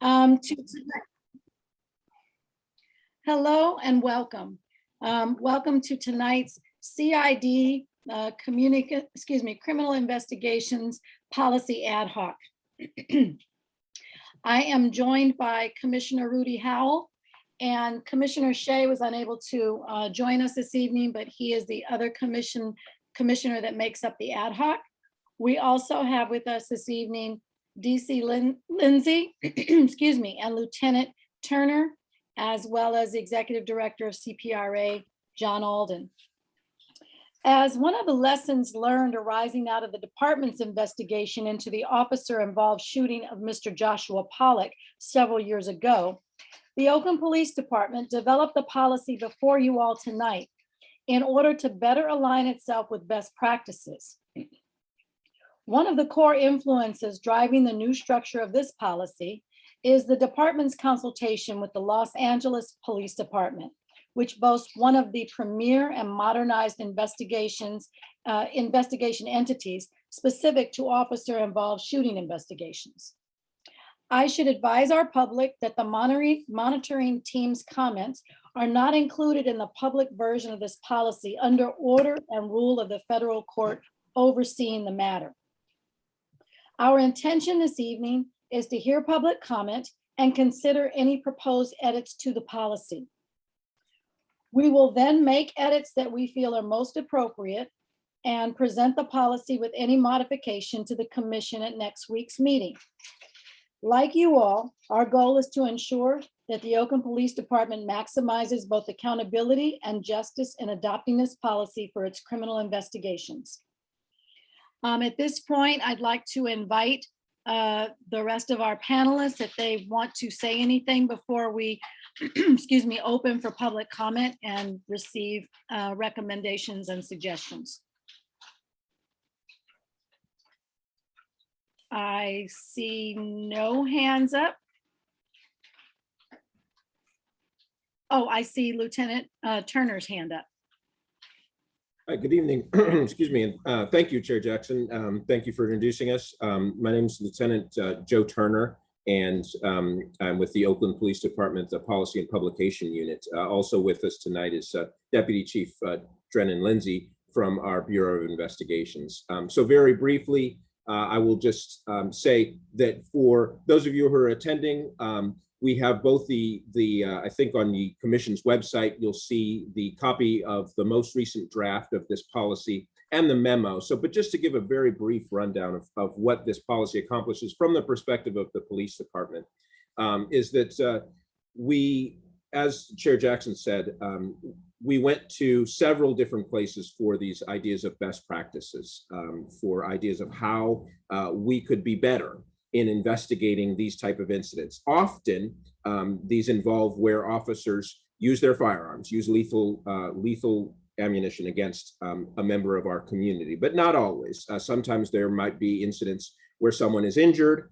To Hello and welcome. Welcome to tonight's CID Criminal Investigations Policy Ad Hoc. I am joined by Commissioner Rudy Howell, and Commissioner Shea was unable to join us this evening, but he is the other commissioner that makes up the ad hoc. We also have with us this evening DC Lindsay, excuse me, and Lieutenant Turner, as well as the Executive Director of CPRA, John Alden. As one of the lessons learned arising out of the department's investigation into the officer-involved shooting of Mr. Joshua Pollack several years ago, the Oakland Police Department developed a policy before you all tonight in order to better align itself with best practices. One of the core influences driving the new structure of this policy is the department's consultation with the Los Angeles Police Department, which boasts one of the premier and modernized investigation entities specific to officer-involved shooting investigations. I should advise our public that the monitoring team's comments are not included in the public version of this policy under order and rule of the federal court overseeing the matter. Our intention this evening is to hear public comment and consider any proposed edits to the policy. We will then make edits that we feel are most appropriate and present the policy with any modification to the commission at next week's meeting. Like you all, our goal is to ensure that the Oakland Police Department maximizes both accountability and justice in adopting this policy for its criminal investigations. At this point, I'd like to invite the rest of our panelists if they want to say anything before we, excuse me, open for public comment and receive recommendations and suggestions. I see no hands up. Oh, I see Lieutenant Turner's hand up. Hi, good evening. Excuse me. And thank you, Chair Jackson. Thank you for introducing us. My name is Lieutenant Joe Turner, and I'm with the Oakland Police Department, the Policy and Publication Unit. Also with us tonight is Deputy Chief Drennan Lindsay from our Bureau of Investigations. So very briefly, I will just say that for those of you who are attending, we have both I think on the commission's website, you'll see the copy of the most recent draft of this policy and the memo. So, but just to give a very brief rundown of what this policy accomplishes from the perspective of the police department, is that we, as Chair Jackson said, we went to several different places for these ideas of best practices, for ideas of how we could be better in investigating these type of incidents. Often, these involve where officers use their firearms, use lethal ammunition against a member of our community, but not always. Sometimes there might be incidents where someone is injured,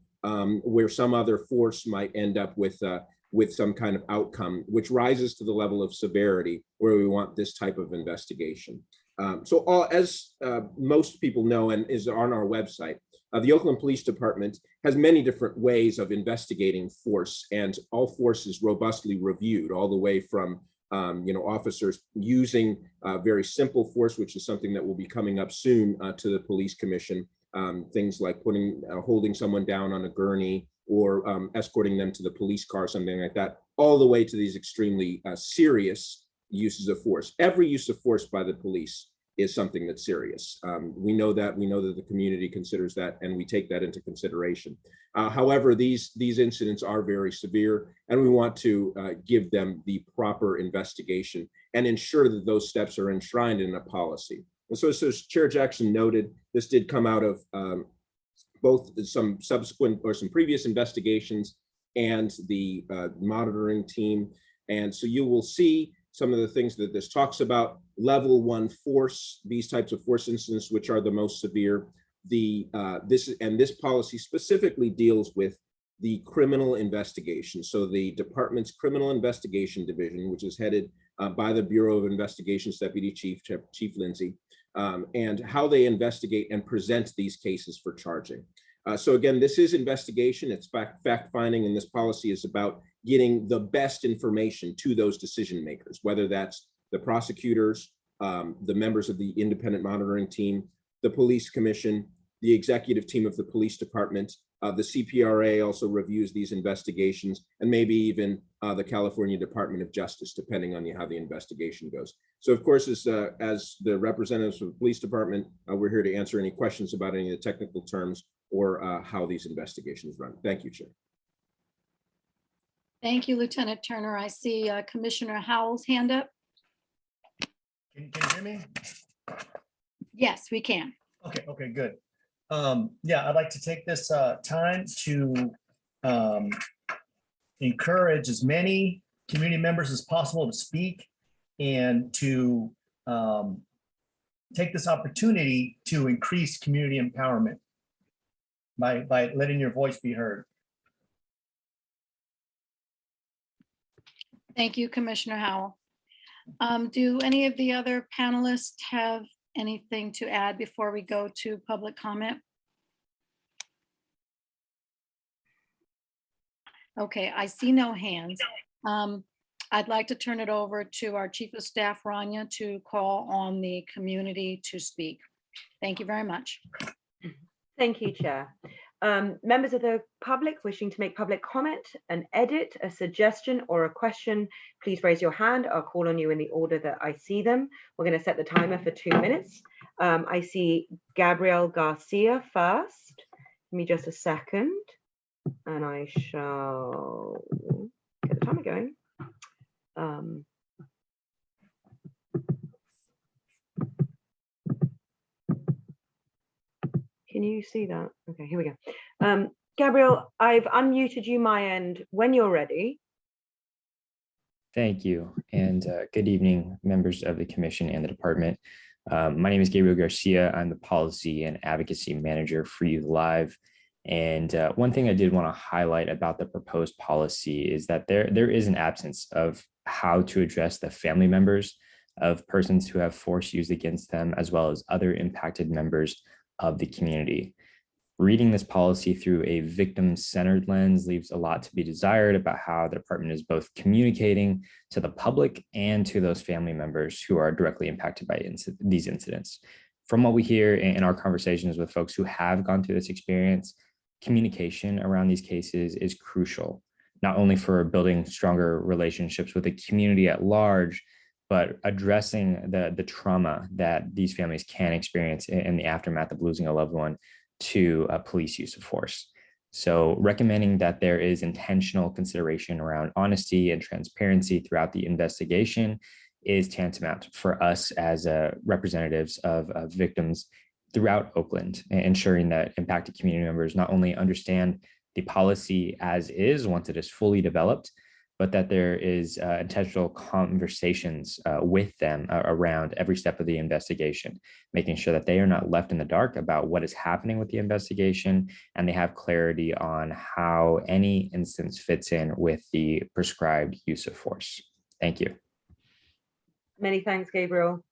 where some other force might end up with some kind of outcome, which rises to the level of severity where we want this type of investigation. As most people know and is on our website, the Oakland Police Department has many different ways of investigating force, and all force is robustly reviewed, all the way from officers using very simple force, which is something that will be coming up soon to the police commission, things like holding someone down on a gurney or escorting them to the police car, something like that, all the way to these extremely serious uses of force. Every use of force by the police is something that's serious. We know that the community considers that, and we take that into consideration. However, these incidents are very severe, and we want to give them the proper investigation and ensure that those steps are enshrined in a policy. And so as Chair Jackson noted, this did come out of both some subsequent or some previous investigations and the monitoring team. And so you will see some of the things that this talks about: level 1 force, these types of force incidents, which are the most severe. This policy specifically deals with the criminal investigation. So the department's criminal investigation division, which is headed by the Bureau of Investigations Deputy Chief Lindsay, and how they investigate and present these cases for charging. So again, this is investigation, it's fact finding, and this policy is about getting the best information to those decision makers, whether that's the prosecutors, the members of the independent monitoring team, the police commission, the executive team of the police department. The CPRA also reviews these investigations, and maybe even the California Department of Justice, depending on how the investigation goes. So of course, as the representatives of the police department, we're here to answer any questions about any of the technical terms or how these investigations run. Thank you, Chair. Thank you, Lieutenant Turner. I see Commissioner Howell's hand up. Can you hear me? Yes, we can. Okay, good. Yeah, I'd like to take this time to encourage as many community members as possible to speak and to take this opportunity to increase community empowerment by letting your voice be heard. Thank you, Commissioner Howell. Do any of the other panelists have anything to add before we go to public comment? Okay, I see no hands. I'd like to turn it over to our Chief of Staff, Rania, to call on the community to speak. Thank you very much. Thank you, Chair. Members of the public wishing to make public comment, an edit, a suggestion, or a question, please raise your hand. I'll call on you in the order that I see them. We're going to set the timer for 2 minutes. I see Gabriel Garcia first. Give me just a second, and I shall get the timer going. Can you see that? Okay, here we go. Gabriel, I've unmuted you my end when you're ready. Thank you, and good evening, members of the commission and the department. My name is Gabriel Garcia. I'm the Policy and Advocacy Manager for Youth Live. And one thing I did want to highlight about the proposed policy is that there is an absence of how to address the family members of persons who have force used against them, as well as other impacted members of the community. Reading this policy through a victim-centered lens leaves a lot to be desired about how the department is both communicating to the public and to those family members who are directly impacted by these incidents. From what we hear in our conversations with folks who have gone through this experience, communication around these cases is crucial, not only for building stronger relationships with the community at large, but addressing the trauma that these families can experience in the aftermath of losing a loved one to police use of force. So recommending that there is intentional consideration around honesty and transparency throughout the investigation is tantamount for us as representatives of victims throughout Oakland, ensuring that impacted community members not only understand the policy as is once it is fully developed, but that there is intentional conversations with them around every step of the investigation, making sure that they are not left in the dark about what is happening with the investigation, and they have clarity on how any instance fits in with the prescribed use of force. Thank you. Many thanks, Gabriel.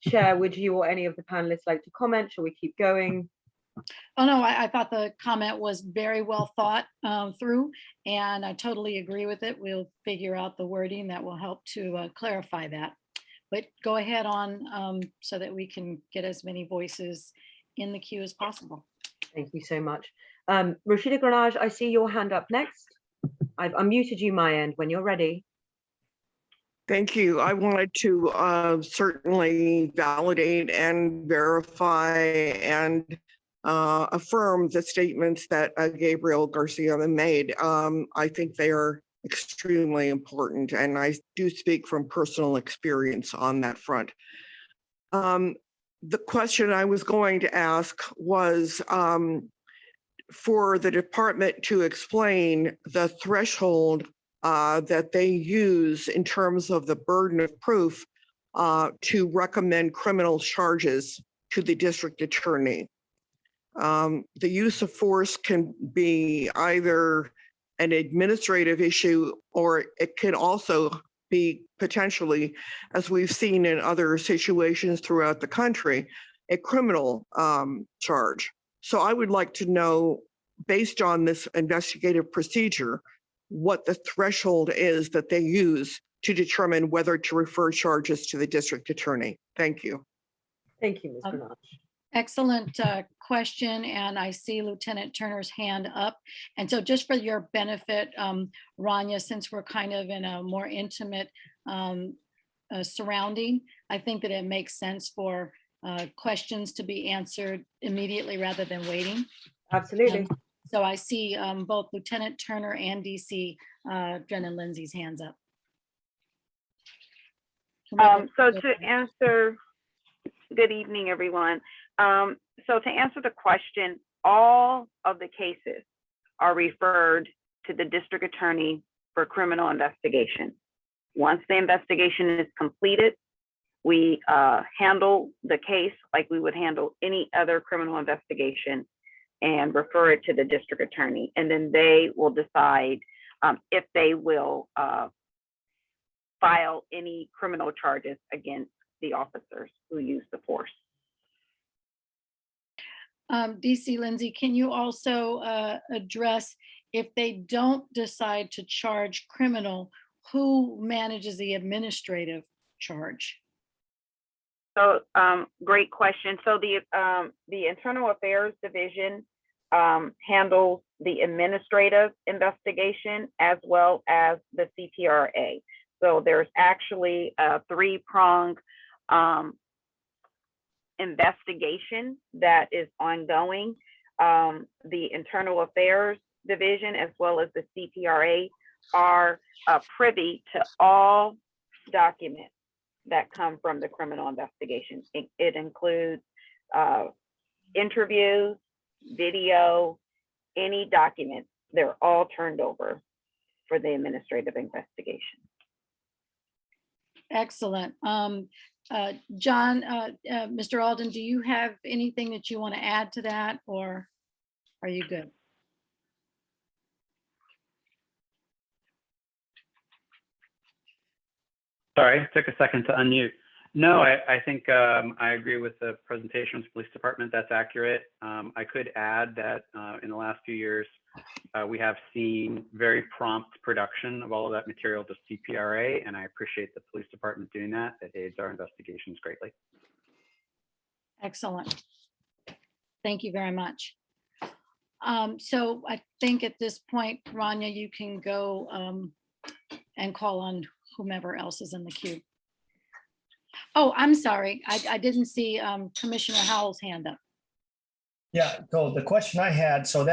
Chair, would you or any of the panelists like to comment? Shall we keep going? Oh, no, I thought the comment was very well thought through, and I totally agree with it. We'll figure out the wording that will help to clarify that. But go ahead on so that we can get as many voices in the queue as possible. Thank you so much. Rashida Granage, I see your hand up next. I've unmuted you my end when you're ready. Thank you. I wanted to certainly validate and verify and affirm the statements that Gabriel Garcia made. I think they are extremely important, and I do speak from personal experience on that front. The question I was going to ask was for the department to explain the threshold that they use in terms of the burden of proof to recommend criminal charges to the district attorney. The use of force can be either an administrative issue, or it can also be potentially, as we've seen in other situations throughout the country, a criminal charge. So I would like to know, based on this investigative procedure, what the threshold is that they use to determine whether to refer charges to the district attorney. Thank you. Thank you, Ms. Granage. Excellent question, and I see Lieutenant Turner's hand up. And so just for your benefit, Rania, since we're kind of in a more intimate surrounding, I think that it makes sense for questions to be answered immediately rather than waiting. Absolutely. So I see both Lieutenant Turner and DC Brennan Lindsay's hands up. So to answer, good evening, everyone. So to answer the question, all of the cases are referred to the district attorney for criminal investigation. Once the investigation is completed, we handle the case like we would handle any other criminal investigation and refer it to the district attorney. And then they will decide if they will file any criminal charges against the officers who use the force. DC Lindsay, can you also address if they don't decide to charge criminal, who manages the administrative charge? So great question. So the Internal Affairs Division handles the administrative investigation as well as the CTRA. So there's actually a three-pronged investigation that is ongoing. The Internal Affairs Division as well as the CTRA are privy to all documents that come from the criminal investigation. It includes interviews, video, any documents. They're all turned over for the administrative investigation. Excellent. John, Mr. Alden, do you have anything that you want to add to that, or are you good? Sorry, took a second to unmute. No, I think I agree with the presentation of the police department. That's accurate. I could add that in the last few years, we have seen very prompt production of all of that material to CPRA, and I appreciate the police department doing that. It aids our investigations greatly. Excellent. Thank you very much. So I think at this point, Rania, you can go and call on whomever else is in the queue. Oh, I'm sorry. I didn't see Commissioner Howell's hand up. Yeah, so the question I had, so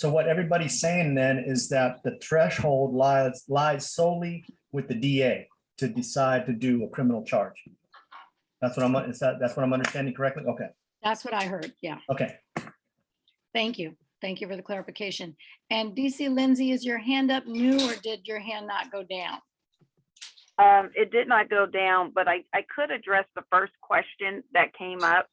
what everybody's saying then is that the threshold lies solely with the DA to decide to do a criminal charge. That's what that's what I'm understanding correctly? Okay. That's what I heard. Yeah. Okay. Thank you. Thank you for the clarification. And DC Lindsay, is your hand up new, or did your hand not go down? It did not go down, but I could address the first question that came up.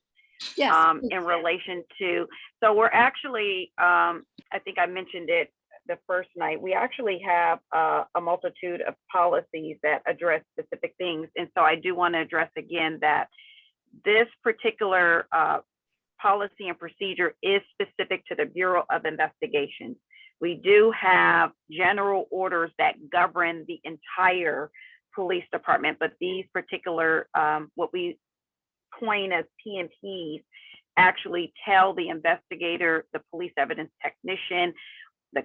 Yes. In relation to, so we're actually, I think I mentioned it the first night, we actually have a multitude of policies that address specific things. And so I do want to address again that this particular policy and procedure is specific to the Bureau of Investigation. We do have general orders that govern the entire police department, but these particular, what we coin as PMPs, actually tell the investigator, the police evidence technician, the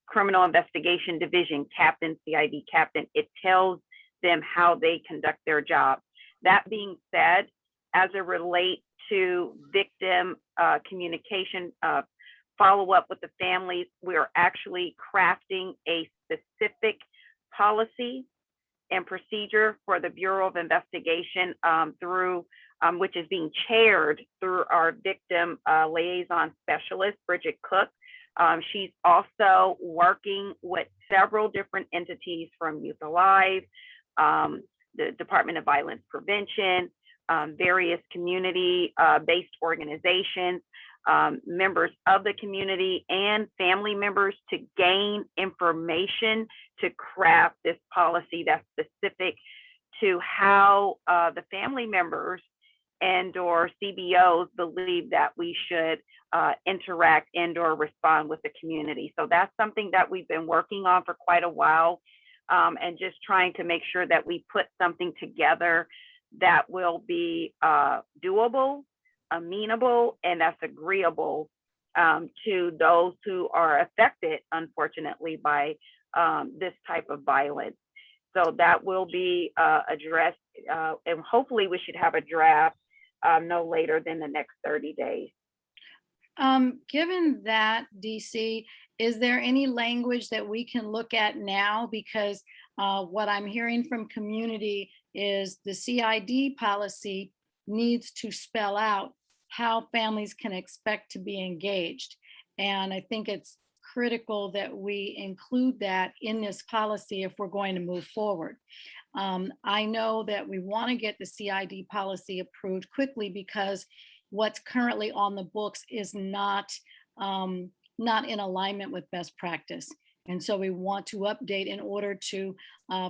criminal investigation division captain, CID captain, it tells them how they conduct their job. That being said, as it relates to victim communication, follow up with the families, we're actually crafting a specific policy and procedure for the Bureau of Investigation through, which is being chaired through our victim liaison specialist, Bridget Cook. She's also working with several different entities from Youth Alive, the Department of Violence Prevention, various community-based organizations, members of the community and family members to gain information to craft this policy that's specific to how the family members and or CBOs believe that we should interact and or respond with the community. So that's something that we've been working on for quite a while, and just trying to make sure that we put something together that will be doable, amenable, and that's agreeable to those who are affected, unfortunately, by this type of violence. So that will be addressed, and hopefully we should have a draft no later than the next 30 days. Given that, DC, is there any language that we can look at now? Because what I'm hearing from community is the CID policy needs to spell out how families can expect to be engaged. And I think it's critical that we include that in this policy if we're going to move forward. I know that we want to get the CID policy approved quickly because what's currently on the books is not in alignment with best practice. And so we want to update in order to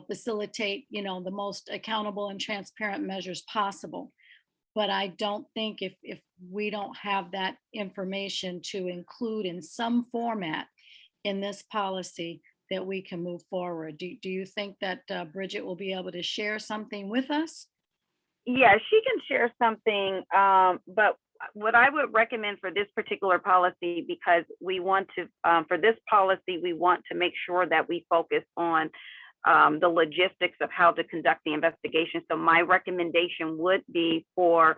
facilitate, the most accountable and transparent measures possible. But I don't think if we don't have that information to include in some format in this policy that we can move forward. Do you think that Bridget will be able to share something with us? Yeah, she can share something, but what I would recommend for this particular policy, because we want to, for this policy, we want to make sure that we focus on the logistics of how to conduct the investigation. So my recommendation would be for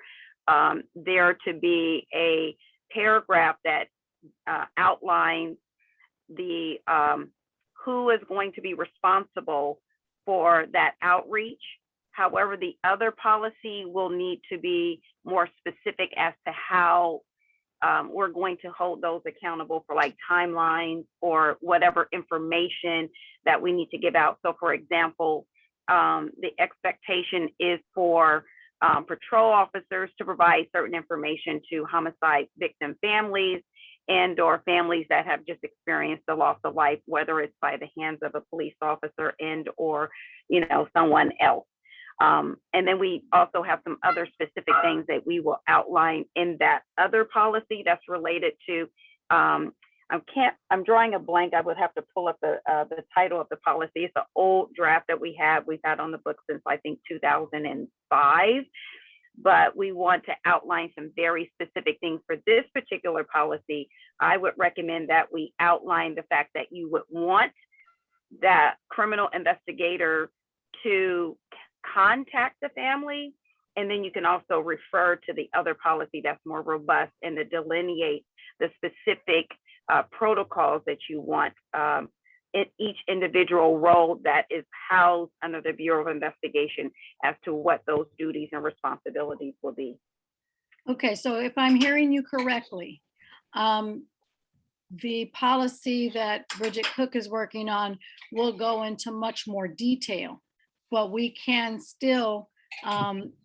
there to be a paragraph that outlines the who is going to be responsible for that outreach. However, the other policy will need to be more specific as to how we're going to hold those accountable for like timelines or whatever information that we need to give out. So for example, the expectation is for patrol officers to provide certain information to homicide victim families and or families that have just experienced the loss of life, whether it's by the hands of a police officer and or, someone else. And then we also have some other specific things that we will outline in that other policy that's related to, I'm drawing a blank. I would have to pull up the title of the policy. It's an old draft that we've had on the book since I think 2005. But we want to outline some very specific things for this particular policy. I would recommend that we outline the fact that you would want that criminal investigator to contact the family, and then you can also refer to the other policy that's more robust and to delineate the specific protocols that you want in each individual role that is housed under the Bureau of Investigation as to what those duties and responsibilities will be. Okay, so if I'm hearing you correctly, the policy that Bridget Cook is working on will go into much more detail, but we can still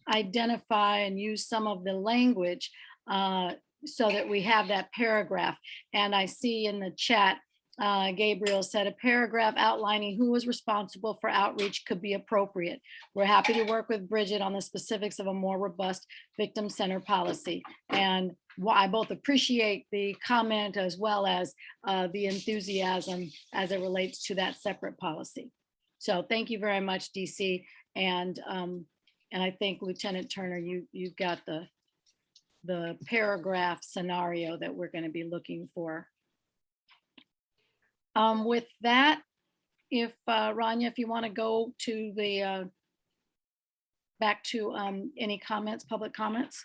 identify and use some of the language so that we have that paragraph. And I see in the chat, Gabriel said a paragraph outlining who was responsible for outreach could be appropriate. We're happy to work with Bridget on the specifics of a more robust victim-centered policy. And I both appreciate the comment as well as the enthusiasm as it relates to that separate policy. So thank you very much, DC. And I think Lieutenant Turner, you've got the paragraph scenario that we're going to be looking for. With that, if Rania, if you want to go to the back to any comments, public comments.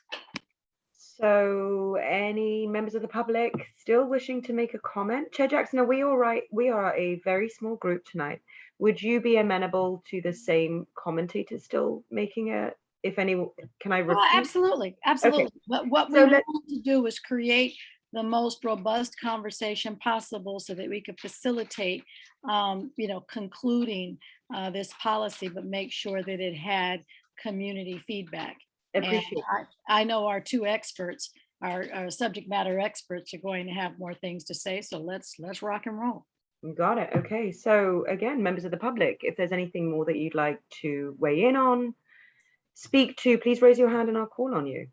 So any members of the public still wishing to make a comment? Chair Jackson, are we all right? We are a very small group tonight. Would you be amenable to the same commentator still making a, if any, can I repeat? Absolutely, absolutely. Okay. But what we want to do is create the most robust conversation possible so that we could facilitate, concluding this policy, but make sure that it had community feedback. Appreciate. I know our two experts, our subject matter experts, are going to have more things to say. So let's rock and roll. Got it. Okay. So again, members of the public, if there's anything more that you'd like to weigh in on, speak to, please raise your hand and I'll call on you.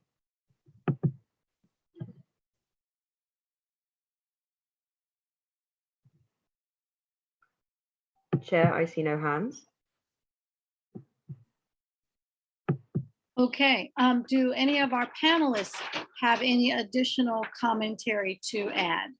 Chair, I see no hands. Okay, do any of our panelists have any additional commentary to add?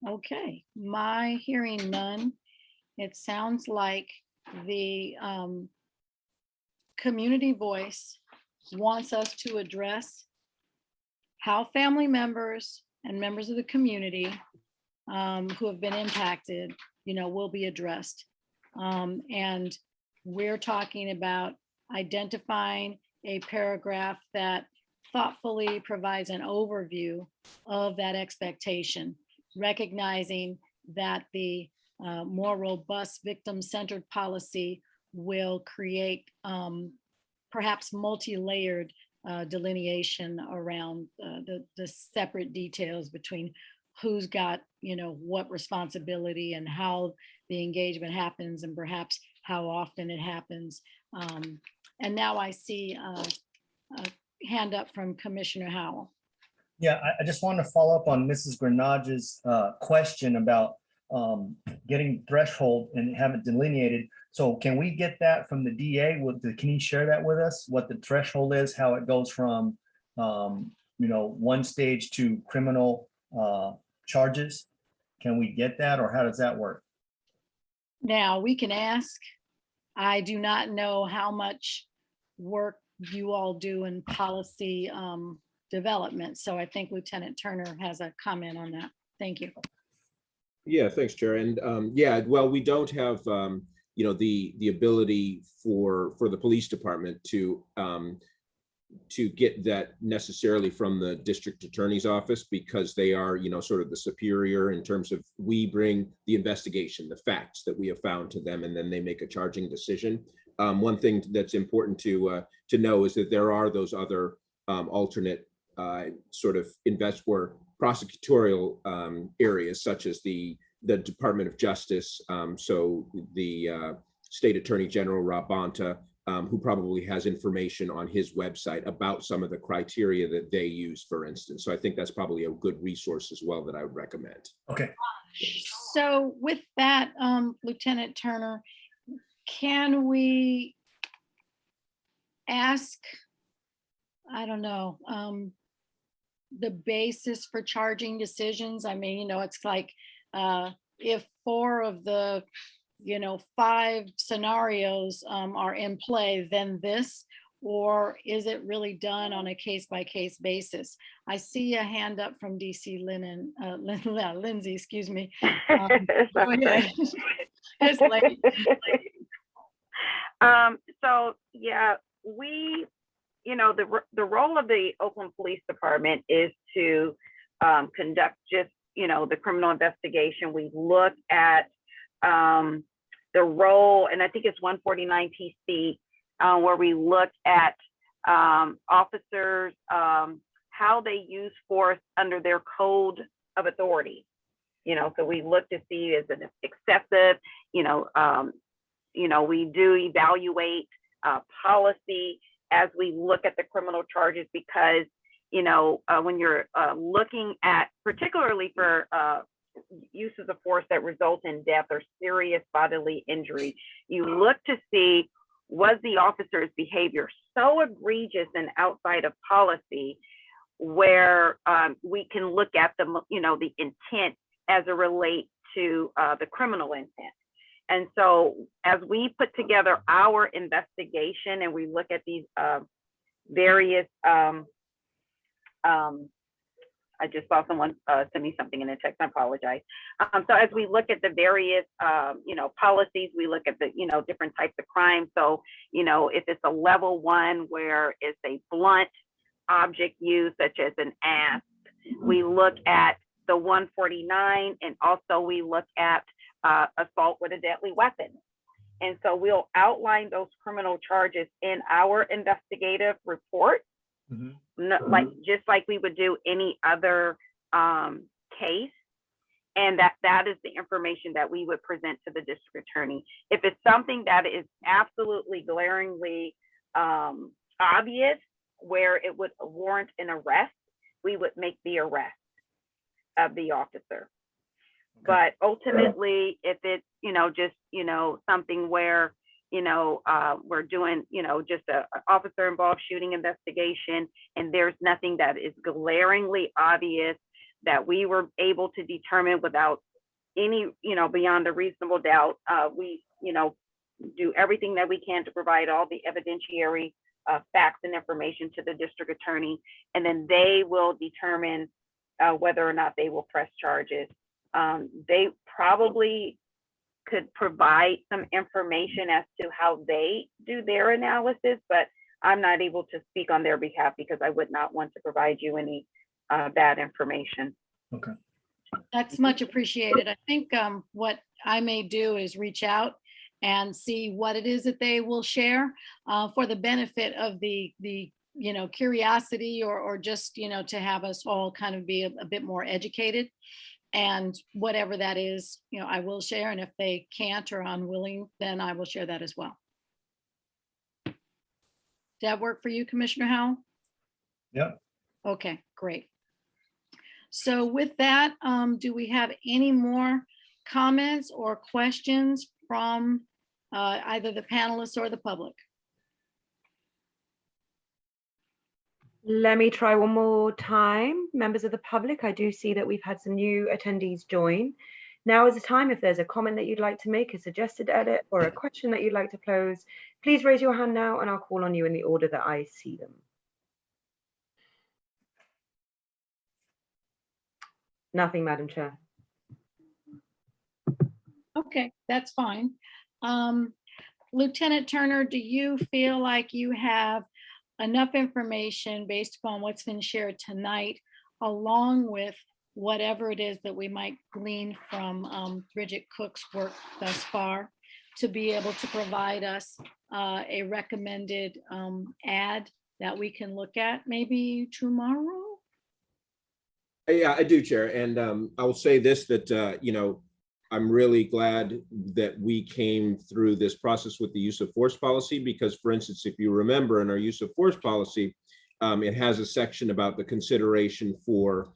Okay, my hearing none. It sounds like the community voice wants us to address how family members and members of the community who have been impacted, will be addressed. And we're talking about identifying a paragraph that thoughtfully provides an overview of that expectation, recognizing that the more robust victim-centered policy will create perhaps multi-layered delineation around the separate details between who's got what responsibility and how the engagement happens and perhaps how often it happens. And now I see a hand up from Commissioner Howell. Yeah, I just want to follow up on Mrs. Grenage's question about getting threshold and have it delineated. So can we get that from the DA? Can you share that with us? What the threshold is, how it goes from, one stage to criminal charges? Can we get that, or how does that work? Now we can ask. I do not know how much work you all do in policy development. So I think Lieutenant Turner has a comment on that. Thank you. Yeah, thanks, Chair. And well, we don't have the ability for the police department to get that necessarily from the district attorney's office, because they are sort of the superior in terms of, we bring the investigation, the facts that we have found to them, and then they make a charging decision. One thing that's important to know is that there are those other alternate sort of prosecutorial areas, such as the Department of Justice. So the State Attorney General Rob Bonta, who probably has information on his website about some of the criteria that they use, for instance. So I think that's probably a good resource as well that I would recommend. Okay. So with that, Lieutenant Turner, can we ask, I don't know, the basis for charging decisions? I mean, it's like if 4 of the 5 scenarios are in play, then this, or is it really done on a case-by-case basis? I see a hand up from DC Lindsay, excuse me. Go ahead. It's late. So yeah, we, the role of the Oakland Police Department is to conduct just, the criminal investigation. We look at the role, and I think it's 149 PC, where we look at officers, how they use force under their code of authority. So we look to see, is it excessive? We do evaluate policy as we look at the criminal charges, because when you're looking at, particularly for uses of force that result in death or serious bodily injury, you look to see, was the officer's behavior so egregious and outside of policy where we can look at the intent as it relates to the criminal intent. And so as we put together our investigation and we look at these various, I just saw someone send me something in a text, I apologize. So as we look at the various, policies, we look at the, different types of crime. So, if it's a level 1 where it's a blunt object use, such as an asp, we look at the 149, and also we look at assault with a deadly weapon. And so we'll outline those criminal charges in our investigative report, just like we would do any other case, and that is the information that we would present to the district attorney. If it's something that is absolutely glaringly obvious where it would warrant an arrest, we would make the arrest of the officer. But ultimately, if it's, just, something where, we're doing, just a officer involved shooting investigation, and there's nothing that is glaringly obvious that we were able to determine without any, beyond a reasonable doubt, we, do everything that we can to provide all the evidentiary facts and information to the district attorney, and then they will determine whether or not they will press charges. They probably could provide some information as to how they do their analysis, but I'm not able to speak on their behalf because I would not want to provide you any bad information. Okay. That's much appreciated. I think what I may do is reach out and see what it is that they will share for the benefit of the curiosity or just, to have us all kind of be a bit more educated. And whatever that is, I will share. And if they can't or unwilling, then I will share that as well. Did that work for you, Commissioner Howell? Yep. Okay, great. So with that, do we have any more comments or questions from either the panelists or the public? Let me try one more time. Members of the public, I do see that we've had some new attendees join. Now is the time. If there's a comment that you'd like to make, a suggested edit, or a question that you'd like to pose, please raise your hand now and I'll call on you in the order that I see them. Nothing, Madam Chair. Okay, that's fine. Lieutenant Turner, do you feel like you have enough information based upon what's been shared tonight, along with whatever it is that we might glean from Bridget Cook's work thus far, to be able to provide us a recommended ad that we can look at maybe tomorrow? Yeah, I do, Chair. And I will say this, that, I'm really glad that we came through this process with the use of force policy, because, for instance, if you remember in our use of force policy, it has a section about the consideration for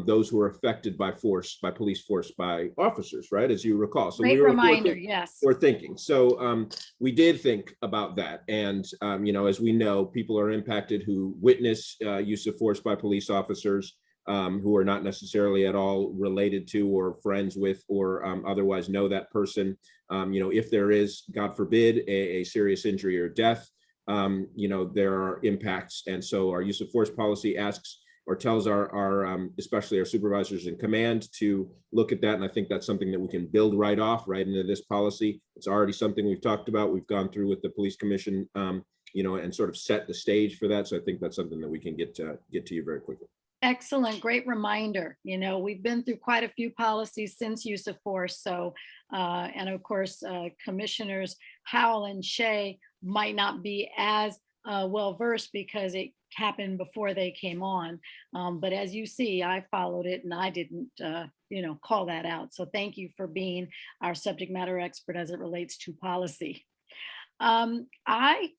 those who are affected by force, by police force, by officers, right? As you recall. So Great reminder, yes. We're thinking. So we did think about that. And, as we know, people are impacted who witness use of force by police officers, who are not necessarily at all related to or friends with or otherwise know that person. If there is, God forbid, a serious injury or death, there are impacts. And so our use of force policy asks or tells our especially our supervisors in command to look at that. And I think that's something that we can build right off right into this policy. It's already something we've talked about. We've gone through with the police commission, and sort of set the stage for that. So I think that's something that we can get to you very quickly. Excellent, great reminder. We've been through quite a few policies since use of force. So, and of course, Commissioners Howell and Shea might not be as well versed because it happened before they came on. But as you see, I followed it and I didn't, call that out. So thank you for being our subject matter expert as it relates to policy. I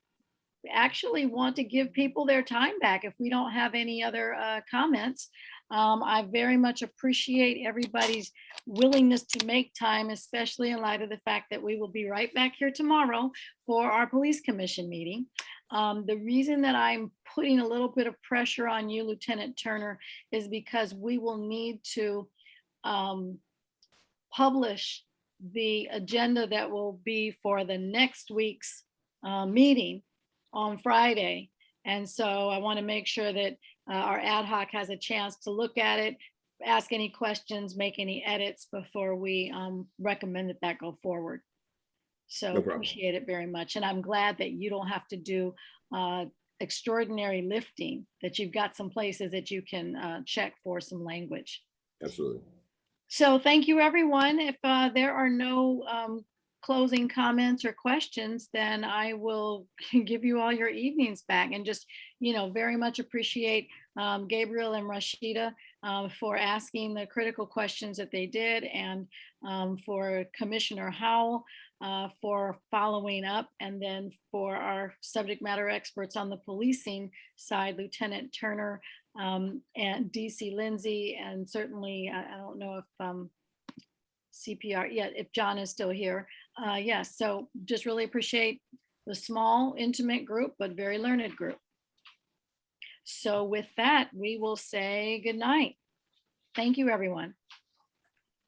actually want to give people their time back if we don't have any other comments. I very much appreciate everybody's willingness to make time, especially in light of the fact that we will be right back here tomorrow for our police commission meeting. The reason that I'm putting a little bit of pressure on you, Lieutenant Turner, is because we will need to publish the agenda that will be for the next week's meeting on Friday. And so I want to make sure that our ad hoc has a chance to look at it, ask any questions, make any edits before we recommend that go forward. So appreciate it very much. And I'm glad that you don't have to do extraordinary lifting, that you've got some places that you can check for some language. Absolutely. So thank you, everyone. If there are no closing comments or questions, then I will give you all your evenings back, and just, very much appreciate Gabriel and Rashida for asking the critical questions that they did, and for Commissioner Howell for following up, and then for our subject matter experts on the policing side, Lieutenant Turner and DC Lindsay, and certainly, I don't know if CPR, if John is still here. Yes, so just really appreciate the small, intimate group, but very learned group. So with that, we will say good night. Thank you, everyone.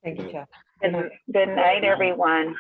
Thank you, Chair. Good night, everyone.